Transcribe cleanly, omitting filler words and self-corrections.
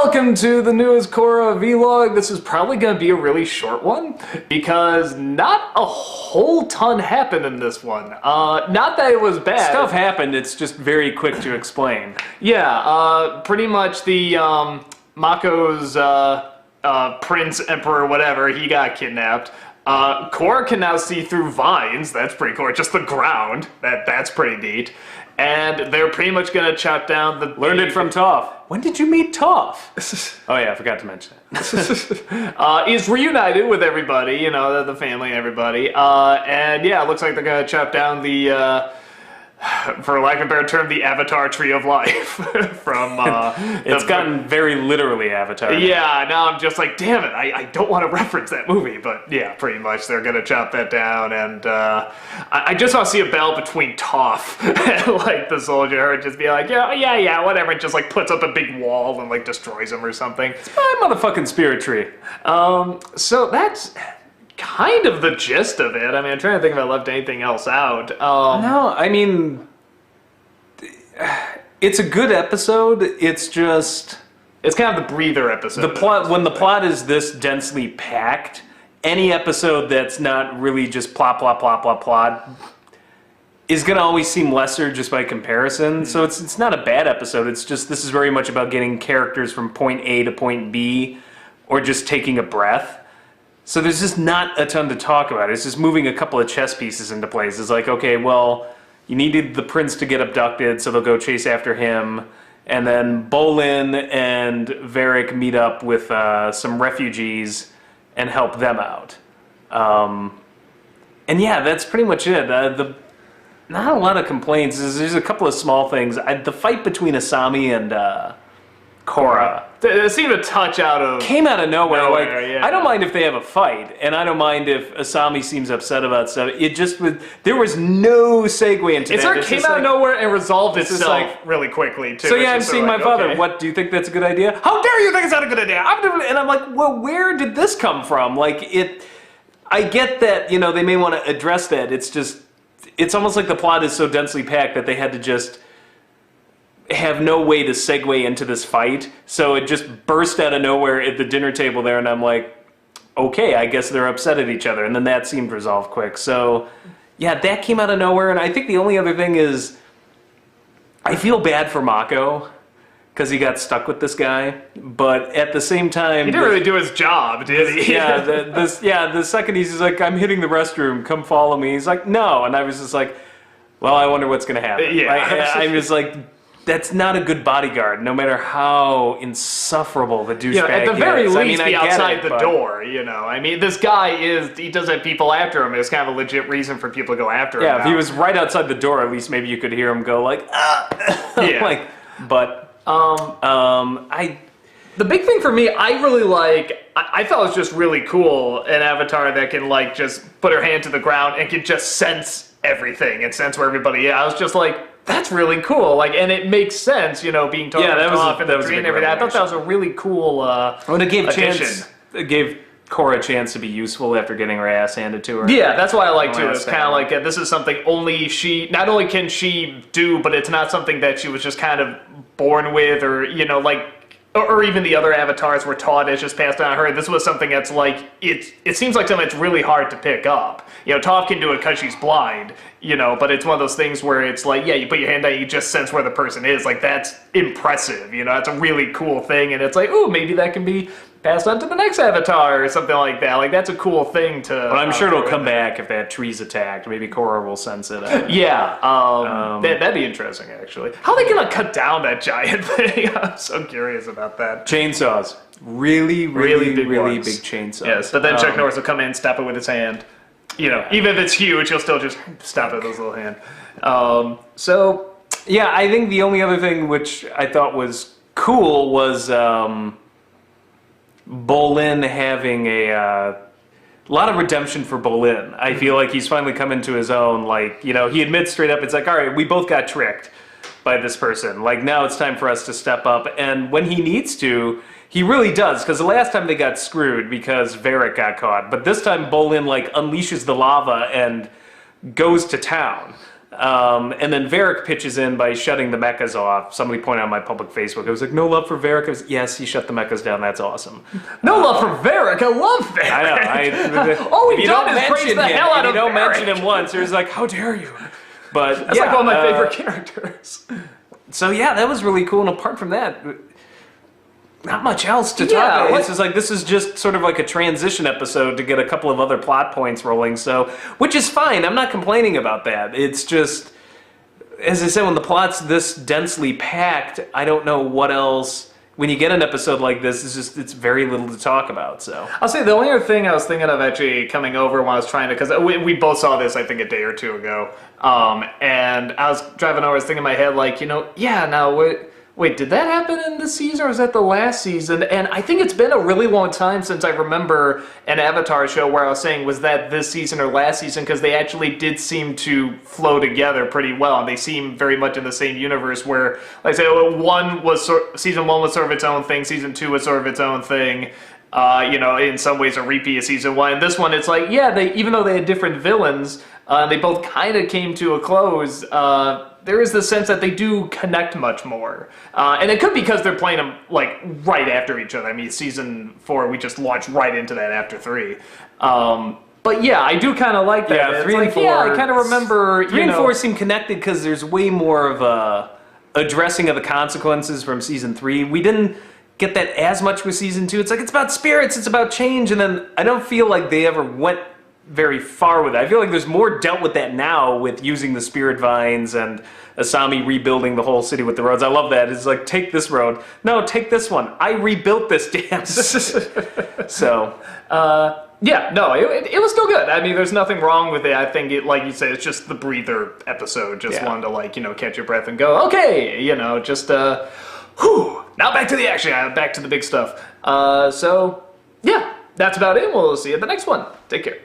Welcome to the newest Korra vlog. This is probably going to be a really short one because not a whole ton happened in this one. Not that it was bad. Stuff happened, it's just very quick to explain. Yeah, pretty much the Mako's prince, emperor, whatever, he got kidnapped. Korra can now see through vines. That's pretty cool. Just the ground. That's pretty neat. And they're pretty much going to chop down the... Learned it from Toph. When did you meet Toph? Oh yeah, I forgot to mention that. He's reunited with everybody, you know, the family and everybody. And yeah, it looks like they're going to chop down the... for lack of a better term, the Avatar Tree of Life from... it's gotten very literally Avatar. Yeah, now I'm just like, damn it, I don't want to reference that movie, but yeah, pretty much they're going to chop that down, and I just want to see a battle between Toph and, like, the soldier, her just be like, yeah, whatever, and just, like, puts up a big wall and, like, destroys him or something. It's my motherfucking spirit tree. So that's... kind of the gist of it. I mean, I'm trying to think if I left anything else out. No, I mean, it's a good episode. It's just... it's kind of the breather episode. The plot, when the plot is this densely packed, any episode that's not really just plot, is going to always seem lesser just by comparison. So it's not a bad episode. It's just, this is very much about getting characters from point A to point B, or just taking a breath. So there's just not a ton to talk about. It's just moving a couple of chess pieces into place. It's like, okay, well, you needed the prince to get abducted, so they'll go chase after him. And then Bolin and Varric meet up with some refugees and help them out. And yeah, that's pretty much it. Not a lot of complaints. There's a couple of small things. The fight between Asami and Korra. It seemed a touch out of... came out of nowhere. Like, yeah. I don't mind if they have a fight, and I don't mind if Asami seems upset about stuff. It just was... there was no segue into it that. sort of came out of nowhere and resolved itself really quickly, too. So yeah, I'm seeing my father. Okay. What, do you think that's a good idea? How dare you think it's not a good idea? And I'm like, well, where did this come from? Like, I get that, you know, they may want to address that. It's just... it's almost like the plot is so densely packed that they had to just... have no way to segue into this fight, so it just burst out of nowhere at the dinner table there, and I'm like, okay, I guess they're upset at each other, and then that seemed resolved quick. So, yeah, that came out of nowhere, and I think the only other thing is, I feel bad for Mako, because he got stuck with this guy, but at the same time... he didn't really do his job, did he? Yeah, the second he's like, I'm hitting the restroom, come follow me, he's like, no, and I was just like, well, I wonder what's going to happen. Yeah. I'm just like... that's not a good bodyguard, no matter how insufferable the douchebag is. At the very least, I mean, be outside the door, you know. I mean, this guy he does have people after him. It's kind of a legit reason for people to go after him. Yeah, if he was right outside the door, at least maybe you could hear him go like, ah! Yeah. Like, but, the big thing for me, I really like, I thought it was just really cool, an avatar that can, like, just put her hand to the ground and can just sense everything and sense where everybody is. I was just like, that's really cool, like, and it makes sense, you know, being totally off and the tree and everything. I thought that was a really cool well, it gave Korra a chance to be useful after getting her ass handed to her. Yeah, that's why I like too. It's kind of like this is something not only can she do, but it's not something that she was just kind of born with, or you know, like. Or even the other avatars were taught, it's just passed down to her. This was something that's like, it seems like something that's really hard to pick up. You know, Toph can do it because she's blind, you know, but it's one of those things where it's like, yeah, you put your hand out, you just sense where the person is. Like, that's impressive, you know, that's a really cool thing. And it's like, ooh, maybe that can be passed on to the next avatar or something like that. Like, that's a cool thing to... but I'm sure it'll come back if that tree's attacked. Maybe Korra will sense it. Yeah, that'd be interesting, actually. How are they going to cut down that giant thing? I'm so curious about that. Chainsaws. Really big chainsaws. Yes, but then Chuck Norris will come in, stop it with his hand. You know, even if it's huge, he'll still just stop it with his little hand. So, yeah, I think the only other thing which I thought was cool was Bolin having a lot of redemption for Bolin. I feel like he's finally come into his own. Like, you know, he admits straight up, it's like, all right, we both got tricked by this person. Like, now it's time for us to step up. And when he needs to, he really does. Because the last time they got screwed because Varric got caught. But this time Bolin, like, unleashes the lava and goes to town. And then Varric pitches in by shutting the mechas off. Somebody pointed out on my public Facebook. I was like, no love for Varric. I was, yes, he shut the mechas down. That's awesome. No love for Varric. I love Varric. I know. All we've done is praise the hell out of Varric. You don't mention him once. There's like, how dare you? But that's like one of my favorite characters. So yeah, that was really cool. And apart from that, not much else to talk about. It's just like, this is just sort of like a transition episode to get a couple of other plot points rolling. So, which is fine. I'm not complaining about that. It's just, as I said, when the plot's this densely packed, I don't know what else. When you get an episode like this, it's very little to talk about. So I'll say the only other thing I was thinking of actually coming over when I was trying to, because we both saw this I think a day or two ago, and I was driving over, I was thinking in my head like, wait, did that happen in this season or was that the last season? And I think it's been a really long time since I remember an Avatar show where I was saying, was that this season or last season? Because they actually did seem to flow together pretty well. And they seem very much in the same universe where, like I say, season 1 was sort of its own thing, season 2 was sort of its own thing. In some ways a repeat of season 1. And this one, it's like, even though they had different villains, they both kind of came to a close. There is the sense that they do connect much more. And it could be because they're playing them, like, right after each other. I mean, season 4, we just launched right into that after 3. But yeah, I do kind of like that. Yeah, 3 and 4. Yeah, I kind of remember, 3 and 4 seem connected because there's way more of a addressing of the consequences from season 3. We didn't get that as much with season 2. It's like, it's about spirits, it's about change, and then I don't feel like they ever went very far with it. I feel like there's more dealt with that now with using the spirit vines and Asami rebuilding the whole city with the roads. I love that. It's like, take this road. No, take this one. I rebuilt this dance. So, it was still good. I mean, there's nothing wrong with it. I think it, like you said, it's just the breather episode. Just one to catch your breath and go, okay, whew. Now back to the action. Back to the big stuff. That's about it. We'll see you at the next one. Take care.